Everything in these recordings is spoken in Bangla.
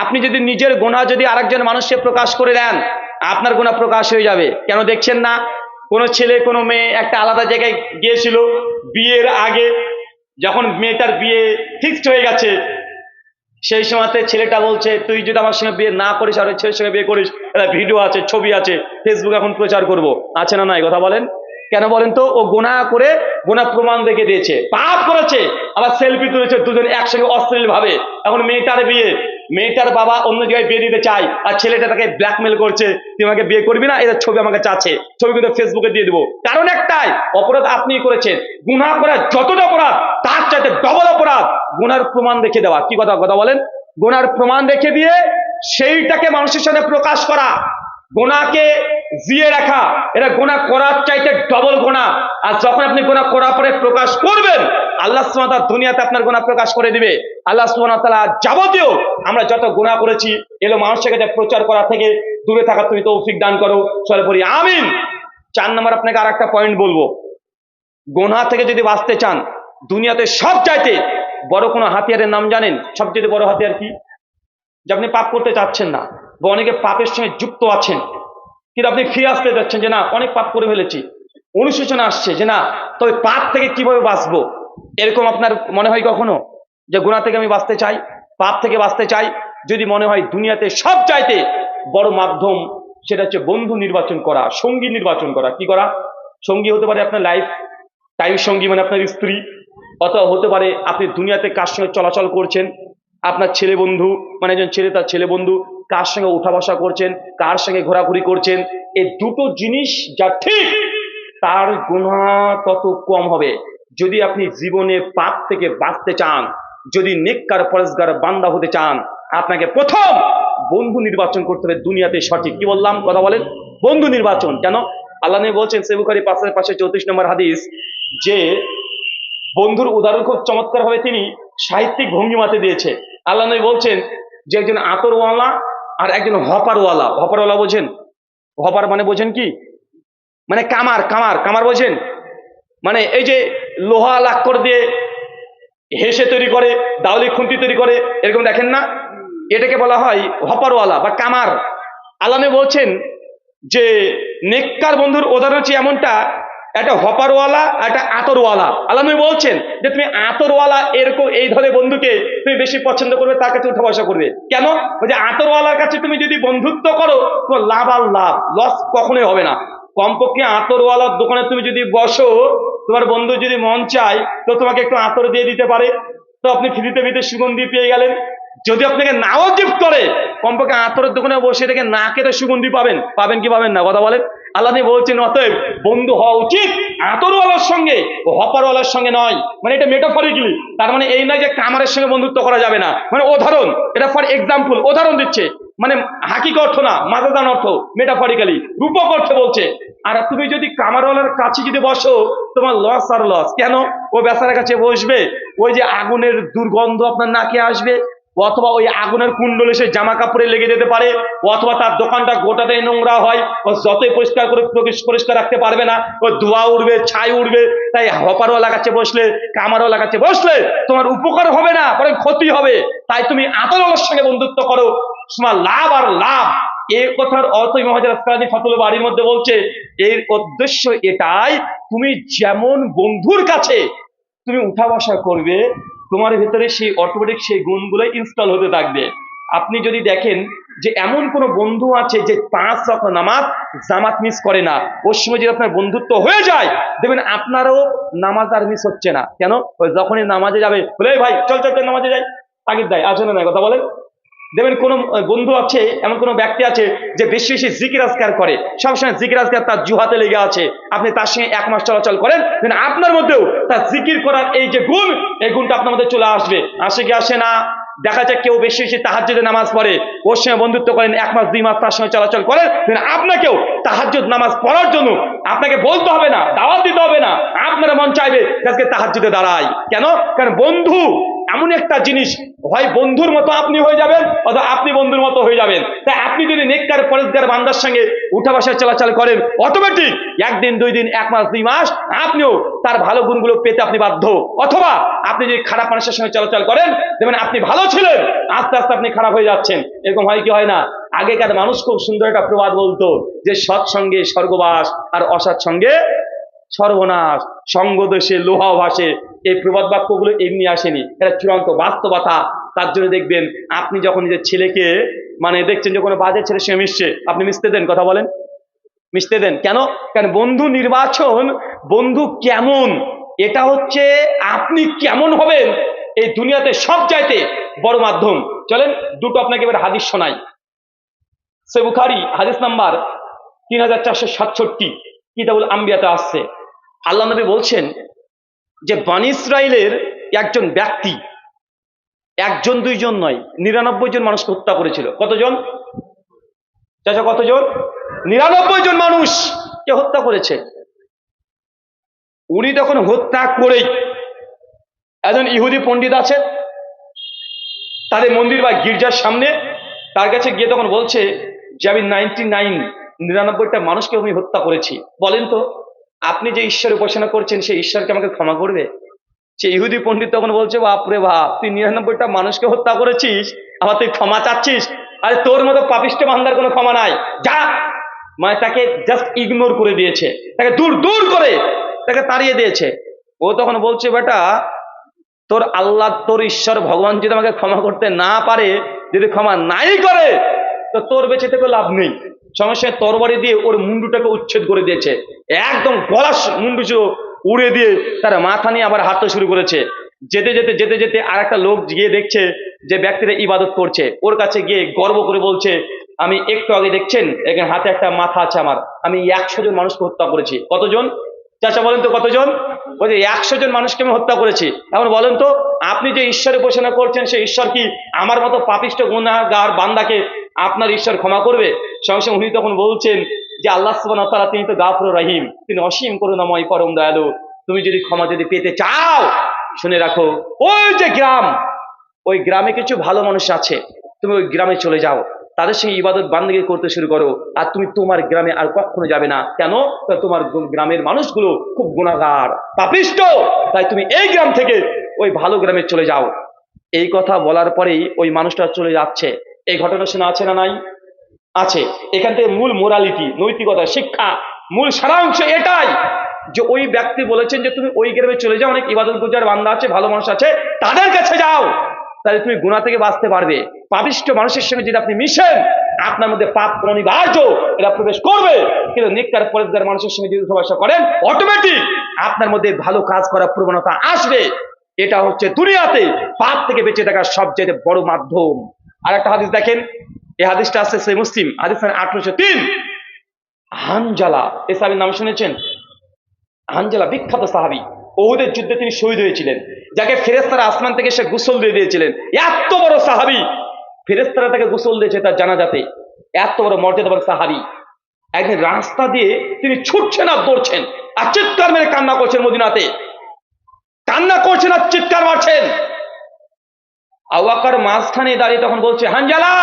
আপনি যদি নিজের গুনাহ যদি আরেকজন মানুষকে প্রকাশ করে দেন, আপনার গুনাহ প্রকাশ হয়ে যাবে। কেন দেখছেন না, কোনো ছেলে কোনো মেয়ে একটা আলাদা জায়গায় গিয়েছিল বিয়ের আগে, যখন মেয়েটার বিয়ে ফিক্সড হয়ে গেছে, সেই সময়তে ছেলেটা বলছে তুই যদি আমার সঙ্গে বিয়ে না করিস আর ওই ছেলের সঙ্গে বিয়ে করিস, এটা ভিডিও আছে, ছবি আছে, ফেসবুকে এখন প্রচার করব। আছে না নাই কথা বলেন? কেন বলেন তো? ও গুনাহ করে গুনাহ প্রমাণ রেখে দিয়েছে, পাপ করেছে, আবার সেলফি তুলেছে দুজন একসঙ্গে অশ্লীল ভাবে। এখন মেয়েটার বিয়ে, মেয়েটার বাবা অন্য জায়গায় বিয়ে দিতে চায়, আর ছেলেটা তাকে ব্ল্যাকমেল করছে তুই আমাকে বিয়ে করবি না, এদের ছবি আমাকে চাচ্ছে, ছবি কিন্তু ফেসবুকে দিয়ে দেবো। কারণ একটাই, অপরাধ আপনি করেছেন। গুনাহ করা যতটা অপরাধ তার চাইতে ডবল অপরাধ গুনার প্রমাণ রেখে দেওয়া। কি কথা কথা বলেন? গুনার প্রমাণ রেখে দিয়ে সেইটাকে মানুষের সামনে প্রকাশ করা, গুনাহকে জিয়ে রাখা, এটা গুনাহ করার চাইতে ডবল গুনাহ। আর যখন আপনি গুনাহ করার পরে প্রকাশ করবেন, আল্লাহ সুবহানাহু ওয়া তাআলা দুনিয়াতে আপনার গুনাহ প্রকাশ করে দিবে। আল্লাহ সুবহানাহু ওয়া তাআলা যাবতীয় আমরা যত গুনাহ করেছি এলো মানুষের কাছে প্রচার করা থেকে দূরে থাকা তুমি তৌফিক দান করো, সর্বোপরি আমিন। 4 নম্বর আপনাকে আর একটা পয়েন্ট বলবো, গুনাহ থেকে যদি বাঁচতে চান, দুনিয়াতে সব চাইতে বড় কোনো হাতিয়ারের নাম জানেন? সবচেয়ে বড় হাতিয়ার কি? যে আপনি পাপ করতে চাচ্ছেন না, বা অনেকে পাপের সঙ্গে যুক্ত আছেন, কিন্তু আপনি ফিরে আসতে যাচ্ছেন যে না অনেক পাপ করে ফেলেছি, অনুশোচনা আসছে যে না তবে পাপ থেকে কিভাবে বাঁচবো। এরকম আপনার মনে হয় কখনো যে গুনাহ থেকে আমি বাঁচতে চাই, পাপ থেকে বাঁচতে চাই? যদি মনে হয়, দুনিয়াতে সব চাইতে বড় মাধ্যম সেটা হচ্ছে বন্ধু নির্বাচন করা, সঙ্গী নির্বাচন করা। কি করা? সঙ্গী হতে পারে আপনার লাইফ টাইম সঙ্গী, মানে আপনার স্ত্রী, অথবা হতে পারে আপনি দুনিয়াতে কার সঙ্গে চলাচল করছেন, আপনার ছেলে বন্ধু, মানে একজন ছেলে তার ছেলে বন্ধু, কার সঙ্গে উঠা বসা করছেন, কার সঙ্গে ঘোরাঘুরি করছেন। এই দুটো জিনিস যা ঠিক, তার গুনাহ তত কম হবে। যদি আপনি জীবনে পাপ থেকে বাঁচতে চান, যদি নেককার পরেজগার বান্দা হতে চান, আপনাকে প্রথম বন্ধু নির্বাচন করতে হবে দুনিয়াতে সঠিক। কি বললাম কথা বলেন? বন্ধু নির্বাচন। কেন? আল্লাহ নবী বলছেন সহিহ বুখারী 534 নম্বর হাদিস, যে বন্ধুর উদাহরণ খুব চমৎকার ভাবে তিনি সাহিত্যিক ভঙ্গিমাতে দিয়েছে। আল্লাহ নবী বলছেন যে একজন আতরওয়ালা আর একজন হপারওয়ালা। হপারওয়ালা বোঝেন? হপার মানে বোঝেন কি? মানে কামার, কামার, কামার বোঝেন? মানে এই যে লোহা লাক্কড় দিয়ে হেসে তৈরি করে, দাউলি খুন্তি তৈরি করে, এরকম দেখেন না? এটাকে বলা হয় হপারওয়ালা বা কামার। আল্লাহ নবী বলছেন যে নেককার বন্ধুর উদাহরণ হচ্ছে এমনটা, একটা হপারওয়ালা, একটা আতরওয়ালা। আল্লাহ নবী বলছেন যে তুমি আতরওয়ালা এরকম এই ধরনের বন্ধুকে তুমি বেশি পছন্দ করবে, তার কাছে উঠা বসা করবে। কেন? ওই যে আতরওয়ালার কাছে তুমি যদি বন্ধুত্ব করো, তোমার লাভ আর লাভ, লস কখনোই হবে না। কমপক্ষে আতরওয়ালার দোকানে তুমি যদি বসো, তোমার বন্ধু যদি মন চায় তো তোমাকে একটু আতর দিয়ে দিতে পারে, তো আপনি ফ্রিতে ফ্রিতে সুগন্ধি পেয়ে গেলেন। যদি আপনাকে নাও গিফট করে, কমপক্ষে আতরের দোকানে বসে থেকে নাকে তো সুগন্ধি পাবেন। পাবেন কি পাবেন না কথা বলেন? আল্লাহ বলছেন অতএব বন্ধু হওয়া উচিত আতরওয়ালার সঙ্গে, হপারওয়ালার সঙ্গে নয়। মানে এটা মেটাফরিক্যালি, তার মানে এই নয় যে কামারের সঙ্গে বন্ধুত্ব করা যাবে না, মানে উদাহরণ, এটা ফর এক্সাম্পল, উদাহরণ দিচ্ছে, মানে হাকিক অর্থ না, মাজাদান অর্থ, মেটাফরিক্যালি, রূপক অর্থে বলছে। আর তুমি যদি কামারওয়ালার কাছে যদি বসো, তোমার লস আর লস। কেন? ও বেচারার কাছে বসবে, ওই যে আগুনের দুর্গন্ধ আপনার নাকে আসবে, অথবা ওই আগুনের কুণ্ডলে সে জামা কাপড়ে লেগে যেতে পারে, অথবা তার দোকানটা গোটাতে নোংরা হয়, ও যতই পরিষ্কার করে পরিষ্কার রাখতে পারবে না, ও ধোঁয়া উঠবে, ছাই উঠবে। তাই হপারওয়ালা কাছে বসলে, কামারওয়ালা কাছে বসলে তোমার উপকার হবে না, বরং ক্ষতি হবে। তাই তুমি আতরওয়ালার সঙ্গে বন্ধুত্ব করো, তোমার লাভ আর লাভ। এই কথার অর্থ ইমাম হাজার আসকালানী ফাতুল বারীর মধ্যে বলছে, এর উদ্দেশ্য এটাই, তুমি যেমন বন্ধুর কাছে তুমি উঠা বসা করবে, তোমার ভিতরে সেই অটোমেটিক সেই গুণগুলো ইনস্টল হতে থাকবে। আপনি যদি দেখেন যে এমন কোন বন্ধু আছে যে 5 ওয়াক্ত নামাজ জামাত মিস করে না, ওর সময় যদি আপনার বন্ধুত্ব হয়ে যায়, দেখবেন আপনারও নামাজ আর মিস হচ্ছে না। কেন? ওই যখনই নামাজে যাবে বলে ভাই চল চল চল নামাজে যাই, তাগিদ দেয়, আসলে না কথা বলেন। দেখবেন কোন বন্ধু আছে, এমন কোন ব্যক্তি আছে যে বেশি বেশি জিকির আজকার করে, সবসময় জিকির আজকার তার জুহাতে লেগে আছে, আপনি তার সঙ্গে 1 মাস চলাচল করেন, আপনার মধ্যেও তার জিকির করার এই যে গুণ, এই গুণটা আপনার মধ্যে চলে আসবে। আসে কি আসে না? দেখা যায় কেউ বেশি বেশি তাহাজ্জুদে নামাজ পড়ে, ওর সঙ্গে বন্ধুত্ব করেন, 1 মাস 2 মাস তার সঙ্গে চলাচল করেন, আপনাকেও তাহাজ্জুদ নামাজ পড়ার জন্য আপনাকে বলতে হবে না, দাওয়াত দিতে হবে না, আপনার মন চাইবে আজকে তাহাজ্জুদে দাঁড়াই। কেন? কারণ বন্ধু এমন একটা জিনিস, হয় বন্ধুর মতো আপনি হয়ে যাবেন অথবা আপনি বন্ধুর মতো হয়ে যাবেন। তাই আপনি যদি নেককার পরেজগার বান্দার সঙ্গে উঠা বসা চলাচল করেন, অটোমেটিক একদিন 2 দিন 1 মাস 2 মাস আপনিও তার ভালো গুণগুলো পেতে আপনি বাধ্য। অথবা আপনি যদি খারাপ মানুষের সঙ্গে চলাচল করেন, দেখবেন আপনি ভালো ছিলেন, আস্তে আস্তে আপনি খারাপ হয়ে যাচ্ছেন। এরকম হয় কি হয় না? আগেকার মানুষ খুব সুন্দর একটা প্রবাদ বলতো যে সৎসঙ্গে স্বর্গবাস আর অসৎ সঙ্গে সর্বনাশ, সঙ্গ দোষে লোহা ভাসে। এই প্রবাদ বাক্যগুলো এমনি আসেনি, এটা চূড়ান্ত বাস্তবতা। তার জন্য দেখবেন আপনি যখন নিজের ছেলেকে মানে দেখছেন যে কোনো বাজে ছেলের সঙ্গে মিশছে, আপনি মিশতে দেন, কথা বলেন, মিশতে দেন কেন? কারণ বন্ধু নির্বাচন, বন্ধু কেমন, এটা হচ্ছে আপনি কেমন হবেন এই দুনিয়াতে সব চাইতে বড় মাধ্যম। চলেন দুটো আপনাকে এবার হাদিস শোনাই। সহিহ বুখারী হাদিস নাম্বার 3467, কিতাবুল আম্বিয়াতে আসছে। আল্লাহ নবী বলছেন যে বনী ইসরাইলের একজন ব্যক্তি, 1 জন 2 জন নয়, 99 জন মানুষকে হত্যা করেছিল। কতজন চাচা, কতজন? 99 জন মানুষকে হত্যা করেছে। উনি তখন হত্যা করেই একজন ইহুদি পণ্ডিত আছে তাদের মন্দির বা গির্জার সামনে, তার কাছে গিয়ে তখন বলছে যে আমি 99টা মানুষকে আমি হত্যা করেছি, বলেন তো আপনি যে ঈশ্বর উপাসনা করছেন সেই ঈশ্বরকে আমাকে ক্ষমা করবে? সে ইহুদি পণ্ডিত তখন বলছে বাপরে বাপ, তুই 99টা মানুষকে হত্যা করেছিস, আবার তুই ক্ষমা চাচ্ছিস? আরে তোর মতো পাপিষ্ট বান্দার কোনো ক্ষমা নাই, যা। মানে তাকে জাস্ট ইগনোর করে দিয়েছে, তাকে দূর দূর করে তাকে তাড়িয়ে দিয়েছে। ও তখন বলছে বেটা, তোর আল্লাহ, তোর ঈশ্বর ভগবান যদি আমাকে ক্ষমা করতে না পারে, যদি ক্ষমা নাই করে, তো তোর বেঁচে থেকে লাভ নেই। সঙ্গে সঙ্গে তরবারি দিয়ে ওর মুন্ডুটাকে উচ্ছেদ করে দিয়েছে, একদম গলা মুন্ডু উড়ে দিয়ে তার মাথা নিয়ে আবার হাঁটতে শুরু করেছে। যেতে যেতে যেতে যেতে আর একটা লোক গিয়ে দেখছে যে ব্যক্তিরা ইবাদত করছে, ওর কাছে গিয়ে গর্ব করে বলছে আমি একটু আগে দেখছেন এখানে হাতে একটা মাথা আছে আমার, আমি 100 জন মানুষকে হত্যা করেছি। কতজন চাচা বলেন তো, কতজন? বলছে 100 জন মানুষকে আমি হত্যা করেছি। এখন বলেন তো আপনি যে ঈশ্বরের উপাসনা করছেন সেই ঈশ্বর কি আমার মতো পাপিষ্ট গুনাহগার বান্দাকে আপনার ঈশ্বর ক্ষমা করবে? সঙ্গে সঙ্গে উনি তখন বলছেন যে আল্লাহ সুবহানাহু ওয়া তাআলা তিনি তো গাফুরুর রহিম, তিনি অসীম করুণাময় পরম দয়ালু। তুমি যদি ক্ষমা যদি পেতে চাও, শুনে রাখো, ওই যে গ্রাম, ওই গ্রামে কিছু ভালো মানুষ আছে, তুমি ওই গ্রামে চলে যাও, তাদের সঙ্গে ইবাদত বান্দেগি করতে শুরু করো, আর তুমি তোমার গ্রামে আর কখনো যাবে না। কেন? তোমার গ্রামের মানুষগুলো খুব গুনাহগার পাপিষ্ট, তাই তুমি এই গ্রাম থেকে ওই ভালো গ্রামে চলে যাও। এই কথা বলার পরেই ওই মানুষটা চলে যাচ্ছে। এই ঘটনা শোনা আছে না নাই? আছে। এখান থেকে মূল মোরালিটি, নৈতিকতা, শিক্ষা, মূল সারাংশ এটাই যে ওই ব্যক্তি বলেছেন যে তুমি ওই গ্রামে চলে যাও, অনেক ইবাদত গুজার বান্দা আছে, ভালো মানুষ আছে, তাদের কাছে যাও, তাহলে তুমি গুনাহ থেকে বাঁচতে পারবে। পাপিষ্ট মানুষের সঙ্গে যদি আপনি মিশেন, আপনার মধ্যে পাপ অনিবার্য, এরা প্রবেশ করবে। কিন্তু নেককার পরেজগার মানুষের সঙ্গে যদি সহবাস করেন, অটোমেটিক আপনার মধ্যে ভালো কাজ করার প্রবণতা আসবে। এটা হচ্ছে দুনিয়াতে পাপ থেকে বেঁচে থাকার সবচেয়ে বড় মাধ্যম। আর একটা হাদিস দেখেন, এই হাদিসটা আছে সহিহ মুসলিম, হাদিস 1803। হানজালা, এই সাহাবীর নাম শুনেছেন? হানজালা বিখ্যাত সাহাবী, উহুদের যুদ্ধে তিনি শহীদ হয়েছিলেন, যাকে ফেরেশতারা আসমান থেকে এসে গোসল দিয়ে দিয়েছিলেন। এত বড় সাহাবী, ফেরেশতারা তাকে গোসল দিয়েছে তার জানাজাতে, এত বড় মর্যাদাবান সাহাবী। একদিন রাস্তা দিয়ে তিনি ছুটছেন আর দৌড়ছেন আর চিৎকার মেরে কান্না করছেন, মদিনাতে কান্না করছেন আর চিৎকার মারছেন। আবু বকর মাঝখানে দাঁড়িয়ে তখন বলছে, হানজালা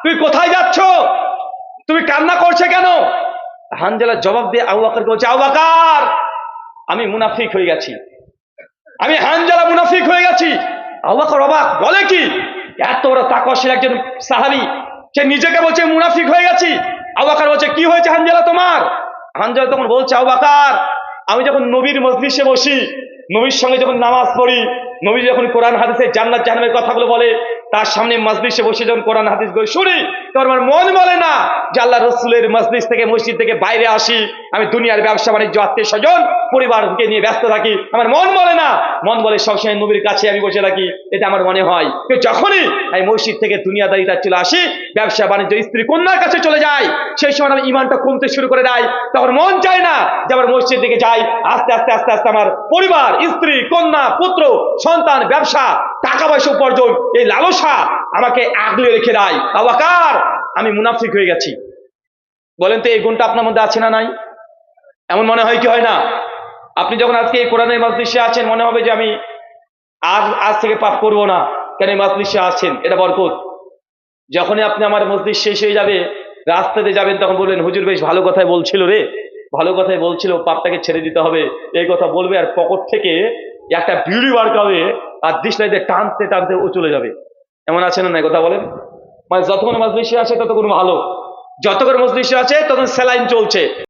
তুই কোথায় যাচ্ছ, তুমি কান্না করছে কেন? হানজালা জবাব দিয়ে আবু বকরকে বলছে, আবু বকর আমি মুনাফিক হয়ে গেছি, আমি হানজালা মুনাফিক হয়ে গেছি। আবু বকর অবাক, বলে কি? এত বড় তাকওয়াশীল একজন সাহাবী, সে নিজেকে বলছে মুনাফিক হয়ে গেছি। আবু বকর বলছে, কি হয়েছে হানজালা তোমার? হানজালা তখন বলছে, আবু বকর আমি যখন নবীর মজলিসে বসি, নবীর সঙ্গে যখন নামাজ পড়ি, নবী যখন কোরআন হাদিসে জান্নাত জাহান্নামের কথাগুলো বলে, তার সামনে মজলিসে বসে যখন কোরআন হাদিসগুলো শুনি, তখন আমার মন বলে না যে আল্লাহ রসুলের মজলিস থেকে, মসজিদ থেকে বাইরে আসি, আমি দুনিয়ার ব্যবসা বাণিজ্য, আত্মীয় স্বজন, পরিবারকে নিয়ে ব্যস্ত থাকি, আমার মন বলে না। মন বলে সবসময় নবীর কাছে আমি বসে থাকি, এটা আমার মনে হয়। যখনই আমি মসজিদ থেকে দুনিয়াদারিটা চলে আসি, ব্যবসা বাণিজ্য, স্ত্রী কন্যার কাছে চলে যাই, সেই সময় আমি ইমানটা কমতে শুরু করে দেয়। তখন মন চায় না যে আমার মসজিদ দিকে যাই। আস্তে আস্তে আস্তে আস্তে আমার পরিবার, স্ত্রী, কন্যা, পুত্র, সন্তান, ব্যবসা, টাকা পয়সা উপার্জন, এই লালসা আমাকে আগলে রেখে দেয়। আবু বকর আমি মুনাফিক হয়ে গেছি। বলেন তো এই গুণটা আপনার মধ্যে আছে না নাই? এমন মনে হয় কি হয় না? আপনি যখন আজকে এই কোরআনের মজলিসে আছেন, মনে হবে যে আমি আর আজ থেকে পাপ করবো না, কেন মজলিসে আছেন, এটা বরকত। যখনই আপনি আমার মজলিস শেষ হয়ে যাবে, রাস্তাতে যাবেন, তখন বলবেন হুজুর বেশ ভালো কথাই বলছিল রে, ভালো কথাই বলছিল, পাপটাকে ছেড়ে দিতে হবে, এই কথা বলবে। আর পকেট থেকে একটা বিড়ি বার করবে, আর দিশলাইতে টানতে টানতে ও চলে যাবে। এমন আছে না, কথা বলেন? মানে যতক্ষণ মজলিসে আছে ততক্ষণ ভালো, যতক্ষণ মজলিসে আছে তখন স্যালাইন চলছে।